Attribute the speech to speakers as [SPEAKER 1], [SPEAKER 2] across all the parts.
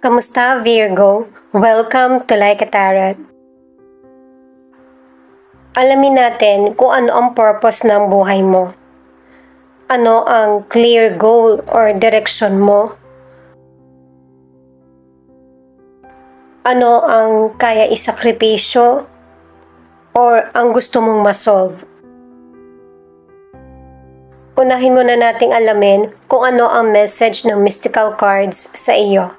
[SPEAKER 1] Kamusta, Virgo? Welcome to Like a Tarot. Alamin natin kung ano ang purpose ng buhay mo. Ano ang clear goal or direction mo? Ano ang kaya isakripisyo or ang gusto mong masolve? Unahin muna nating alamin kung ano ang message ng mystical cards sa iyo.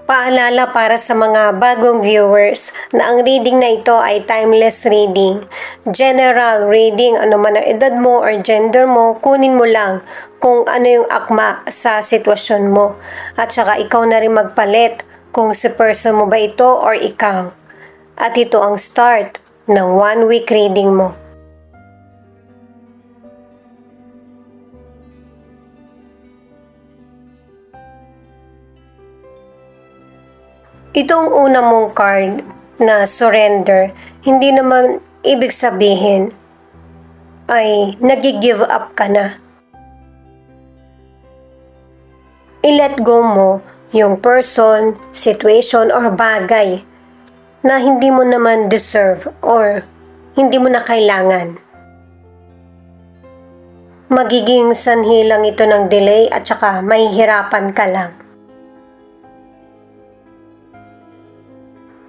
[SPEAKER 1] Paalala para sa mga bagong viewers na ang reading na ito ay timeless reading. General reading, ano man ang edad mo or gender mo, kunin mo lang kung ano yung akma sa sitwasyon mo. At saka ikaw na rin magpalit kung si person mo ba ito or ikaw. At ito ang start ng 1 week reading mo. Itong una mong card na surrender, hindi naman ibig sabihin ay nag-give up ka na. I-let go mo yung person, situation, or bagay na hindi mo naman deserve or hindi mo na kailangan. Magiging sanhi lang ito ng delay at saka mahihirapan ka lang.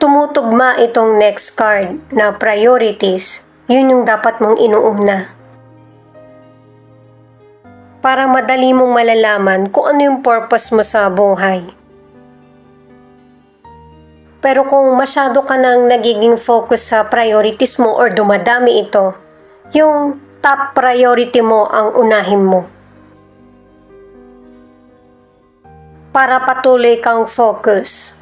[SPEAKER 1] Tumutugma itong next card na priorities, yun yung dapat mong inuuna. Para madali mong malalaman kung ano yung purpose mo sa buhay. Pero kung masyado ka nang nagiging focus sa priorities mo or dumadami ito, yung top priority mo ang unahin mo. Para patuloy kang focus.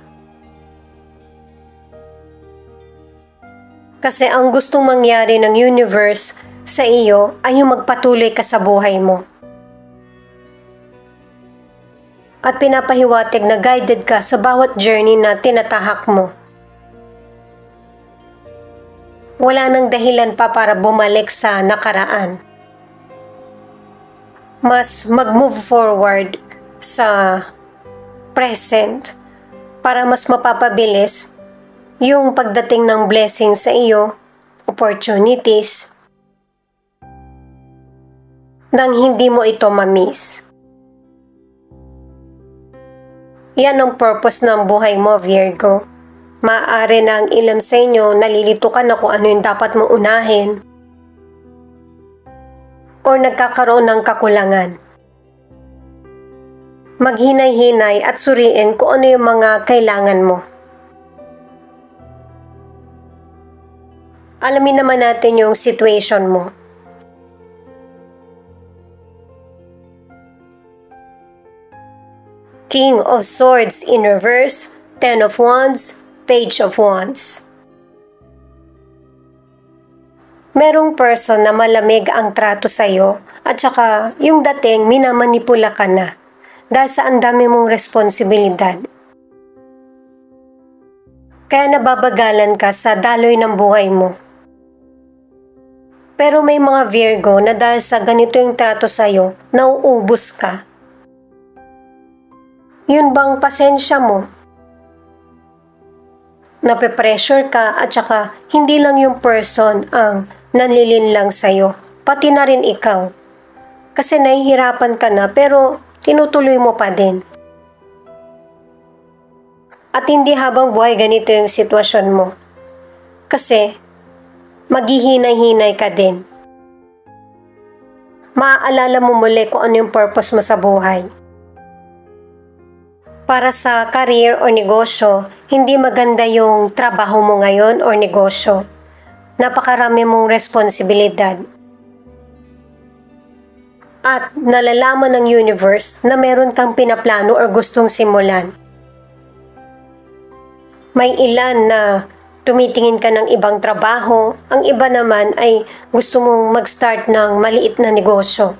[SPEAKER 1] Kasi ang gustong mangyari ng universe sa iyo ay yung magpatuloy ka sa buhay mo. At pinapahiwatig na guided ka sa bawat journey na tinatahak mo. Wala nang dahilan pa para bumalik sa nakaraan. Mas mag-move forward sa present para mas mapapabilis yung pagdating ng blessing sa iyo, opportunities, nang hindi mo ito ma-miss. Yan ang purpose ng buhay mo, Virgo. Maaari na ang ilan sa inyo nalilito ka na kung ano yung dapat mong unahin o nagkakaroon ng kakulangan. Maghinay-hinay at suriin kung ano yung mga kailangan mo. Alamin naman natin yung situation mo. King of Swords in reverse, Ten of Wands, Page of Wands. Merong person na malamig ang trato sa'yo at saka yung dating minamanipula ka na dahil sa ang dami mong responsibilidad. Kaya nababagalan ka sa daloy ng buhay mo. Pero may mga Virgo na dahil sa ganito yung trato sa'yo, nauubos ka. Yun bang pasensya mo? Nape-pressure ka at saka hindi lang yung person ang nanlilinlang sa'yo, pati na rin ikaw. Kasi nahihirapan ka na pero tinutuloy mo pa din. At hindi habang buhay ganito yung sitwasyon mo. Kasi maghihinay-hinay ka din. Maaalala mo muli kung ano yung purpose mo sa buhay. Para sa career o negosyo, hindi maganda yung trabaho mo ngayon o negosyo. Napakarami mong responsibilidad. At nalalaman ng universe na meron kang pinaplano o gustong simulan. May ilan na tumitingin ka ng ibang trabaho, ang iba naman ay gusto mong mag-start ng maliit na negosyo.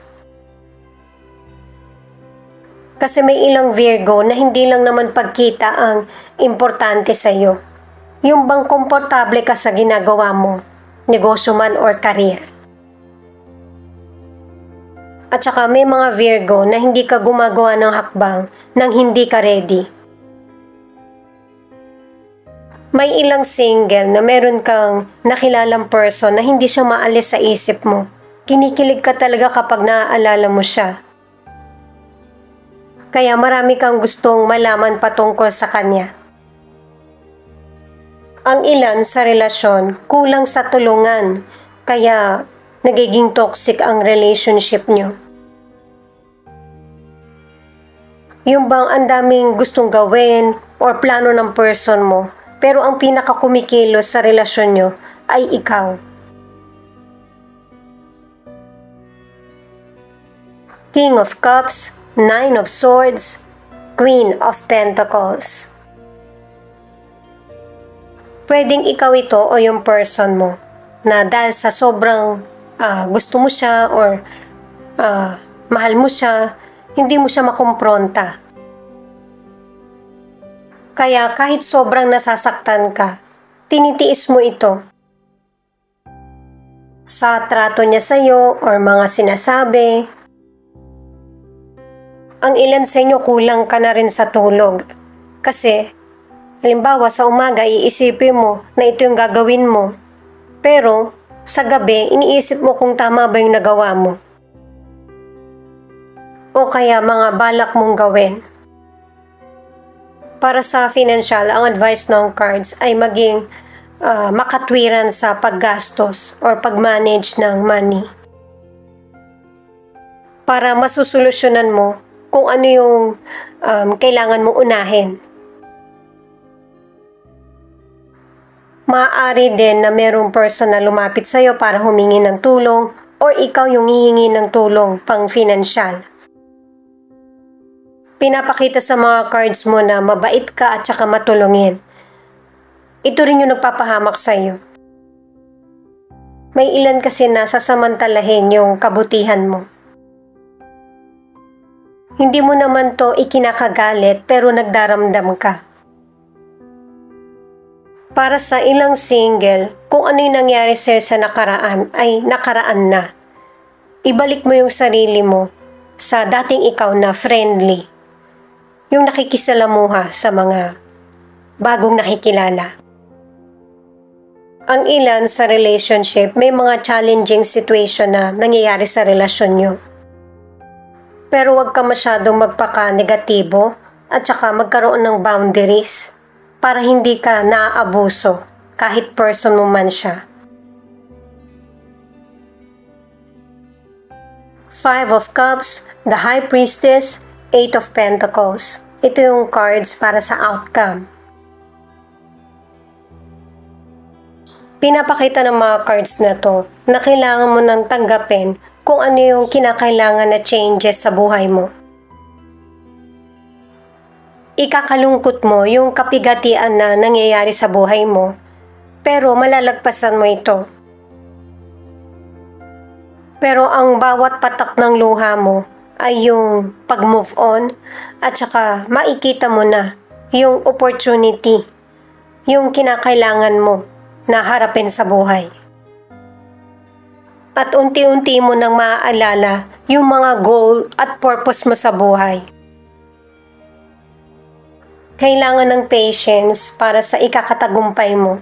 [SPEAKER 1] Kasi may ilang Virgo na hindi lang naman pagkita ang importante sa iyo. Yung bang komportable ka sa ginagawa mo, negosyo man or career. At saka may mga Virgo na hindi ka gumagawa ng hakbang nang hindi ka ready. May ilang single na meron kang nakilalang person na hindi siya maalis sa isip mo. Kinikilig ka talaga kapag naaalala mo siya. Kaya marami kang gustong malaman patungkol sa kanya. Ang ilan sa relasyon kulang sa tulungan, kaya nagiging toxic ang relationship nyo. Yung bang ang daming gustong gawin or plano ng person mo, pero ang pinakakumikilos sa relasyon nyo ay ikaw. King of Cups, Nine of Swords, Queen of Pentacles. Pwedeng ikaw ito o yung person mo na dahil sa sobrang gusto mo siya or mahal mo siya, hindi mo siya makumpronta. Kaya kahit sobrang nasasaktan ka, tinitiis mo ito. Sa trato niya sa'yo or mga sinasabi. Ang ilan sa inyo kulang ka na rin sa tulog. Kasi, halimbawa sa umaga iisipin mo na ito yung gagawin mo. Pero, sa gabi iniisip mo kung tama ba yung nagawa mo. O kaya mga balak mong gawin. Para sa financial, ang advice ng cards ay maging makatwiran sa paggastos or pag-manage ng money. Para masusolusyonan mo kung ano yung kailangan mong unahin. Maaari din na merong person na lumapit sa'yo para humingi ng tulong or ikaw yung hihingi ng tulong pang financial. Pinapakita sa mga cards mo na mabait ka at saka matulungin. Ito rin yung nagpapahamak sa'yo. May ilan kasi na sasamantalahin yung kabutihan mo. Hindi mo naman to ikinakagalit pero nagdaramdam ka. Para sa ilang single, kung ano yung nangyari sa'yo sa nakaraan ay nakaraan na. Ibalik mo yung sarili mo sa dating ikaw na friendly. Yung nakikisalamuha sa mga bagong nakikilala. Ang ilan sa relationship, may mga challenging situation na nangyayari sa relasyon nyo. Pero huwag ka masyadong magpaka-negatibo at saka magkaroon ng boundaries para hindi ka naaabuso kahit person mo man siya. Five of Cups, the High Priestess, Eight of Pentacles. Ito yung cards para sa outcome. Pinapakita ng mga cards na to na kailangan mo nang tanggapin kung ano yung kinakailangan na changes sa buhay mo. Ikakalungkot mo yung kapigatian na nangyayari sa buhay mo, pero malalagpasan mo ito. Pero ang bawat patak ng luha mo ay yung pag-move on at saka makikita mo na yung opportunity, yung kinakailangan mo na harapin sa buhay. At unti-unti mo nang maaalala yung mga goal at purpose mo sa buhay. Kailangan ng patience para sa ikakatagumpay mo.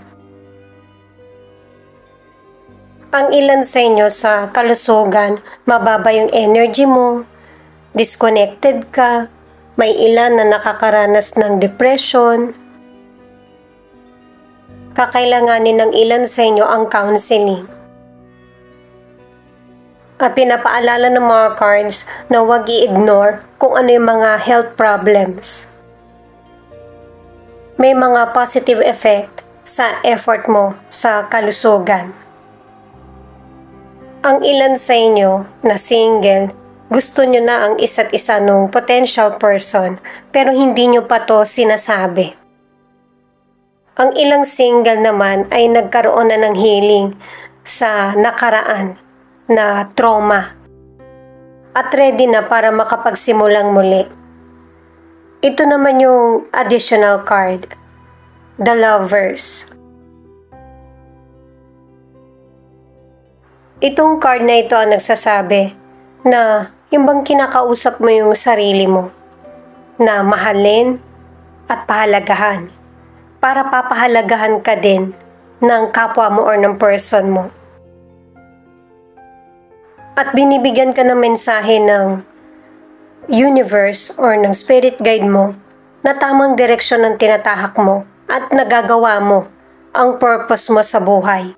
[SPEAKER 1] Ang ilan sa inyo sa kalusugan, mababa yung energy mo, disconnected ka, may ilan na nakakaranas ng depression. Kakailanganin ng ilan sa inyo ang counseling. At pinapaalala ng mga cards na huwag i-ignore kung ano yung mga health problems. May mga positive effect sa effort mo sa kalusugan. Ang ilan sa inyo na single, gusto nyo na ang isa't isa nung potential person pero hindi nyo pa to sinasabi. Ang ilang single naman ay nagkaroon na ng healing sa nakaraan na trauma at ready na para makapagsimulang muli. Ito naman yung additional card, the Lovers. Itong card na ito ang nagsasabi na Yung bang kinakausap mo yung sarili mo na mahalin at pahalagahan para papahalagahan ka din ng kapwa mo or ng person mo. At binibigyan ka ng mensahe ng universe or ng spirit guide mo na tamang direksyon ng tinatahak mo at nagagawa mo ang purpose mo sa buhay.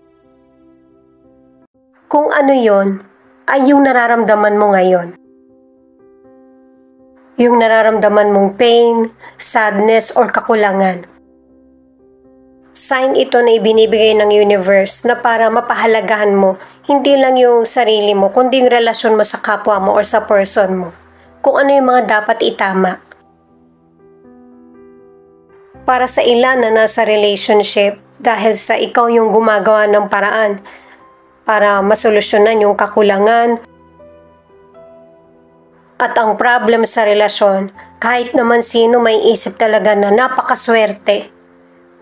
[SPEAKER 1] Kung ano yon ay yung nararamdaman mo ngayon. Yung nararamdaman mong pain, sadness, or kakulangan. Sign ito na ibinibigay ng universe na para mapahalagahan mo hindi lang yung sarili mo kundi yung relasyon mo sa kapwa mo or sa person mo. Kung ano yung mga dapat itama. Para sa ilan na nasa relationship dahil sa ikaw yung gumagawa ng paraan para masolusyonan yung kakulangan at ang problem sa relasyon, kahit naman sino may isip talaga na napakaswerte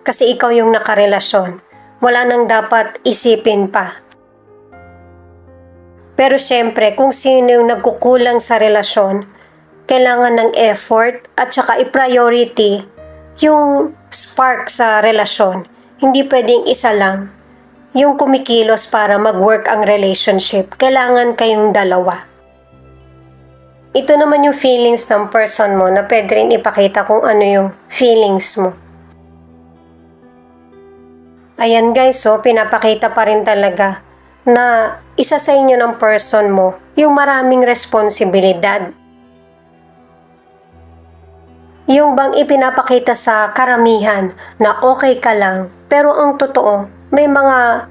[SPEAKER 1] kasi ikaw yung nakarelasyon. Wala nang dapat isipin pa. Pero syempre, kung sino yung nagkukulang sa relasyon, kailangan ng effort at saka i-priority yung spark sa relasyon. Hindi pwedeng isa lang yung kumikilos para mag-work ang relationship. Kailangan kayong dalawa. Ito naman yung feelings ng person mo na pwede rin ipakita kung ano yung feelings mo. Ayan guys, so pinapakita pa rin talaga na isa sa inyo ng person mo yung maraming responsibilidad. Yung bang ipinapakita sa karamihan na okay ka lang, pero ang totoo, may mga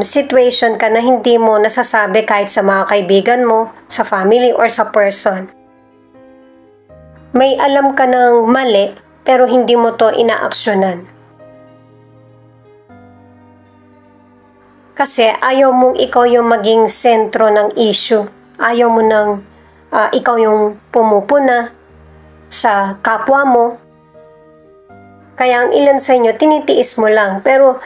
[SPEAKER 1] situation ka na hindi mo nasasabi kahit sa mga kaibigan mo, sa family, or sa person. May alam ka ng mali, pero hindi mo to inaaksyonan. Kasi ayaw mong ikaw yung maging sentro ng issue. Ayaw mo nang ikaw yung pumupuna sa kapwa mo. Kaya ang ilan sa inyo, tinitiis mo lang, pero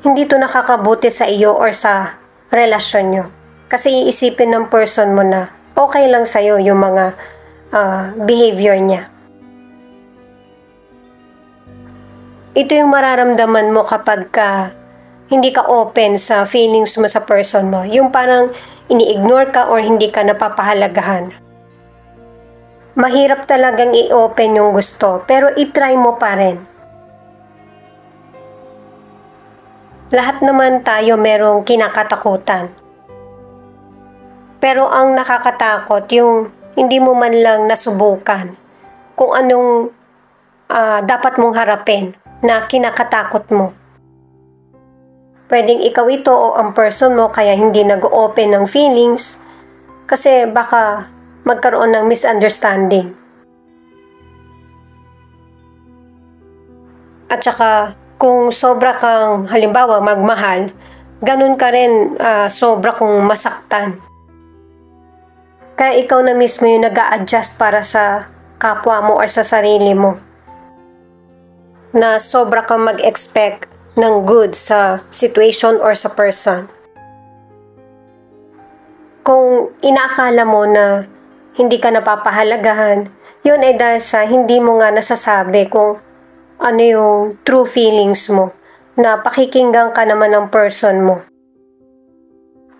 [SPEAKER 1] hindi to nakakabuti sa iyo or sa relasyon nyo. Kasi iisipin ng person mo na okay lang sa'yo yung mga behavior niya. Ito yung mararamdaman mo kapag hindi ka open sa feelings mo sa person mo. Yung parang ini-ignore ka or hindi ka napapahalagahan. Mahirap talagang i-open yung gusto, pero i-try mo pa rin. Lahat naman tayo merong kinakatakutan. Pero ang nakakatakot yung hindi mo man lang nasubukan kung anong dapat mong harapin na kinakatakot mo. Pwedeng ikaw ito o ang person mo kaya hindi nag-open ng feelings kasi baka magkaroon ng misunderstanding. At saka kung sobra kang halimbawa magmahal, ganun ka rin sobra kung masaktan. Kaya ikaw na mismo yung nag-a-adjust para sa kapwa mo or sa sarili mo. Na sobra kang mag-expect ng good sa situation or sa person. Kung inaakala mo na hindi ka napapahalagahan, yun ay dahil sa hindi mo nga nasasabi kung ano yung true feelings mo, na pakikinggan ka naman ng person mo.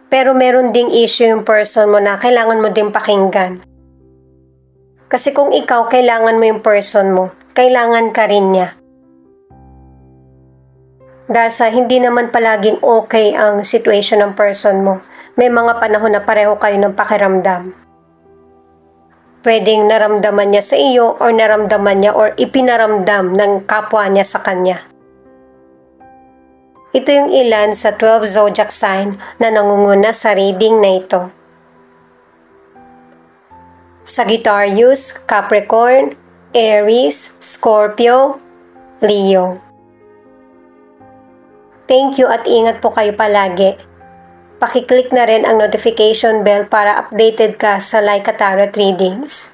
[SPEAKER 1] Pero meron ding issue yung person mo na kailangan mo din pakinggan. Kasi kung ikaw kailangan mo yung person mo, kailangan ka rin niya. Dahil sa hindi naman palaging okay ang situation ng person mo, may mga panahon na pareho kayo ng pakiramdam. Pwedeng naramdaman niya sa iyo or naramdaman niya or ipinaramdam ng kapwa niya sa kanya. Ito yung ilan sa 12 zodiac sign na nangunguna sa reading na ito. Sagittarius, Capricorn, Aries, Scorpio, Leo. Thank you at ingat po kayo palagi. Pakiclick na rin ang notification bell para updated ka sa Laika Tarot Readings.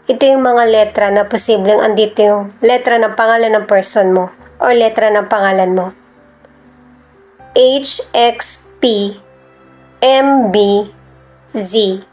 [SPEAKER 1] Ito yung mga letra na posibleng andito yung letra ng pangalan ng person mo or letra ng pangalan mo. H, X, P, M, B, Z.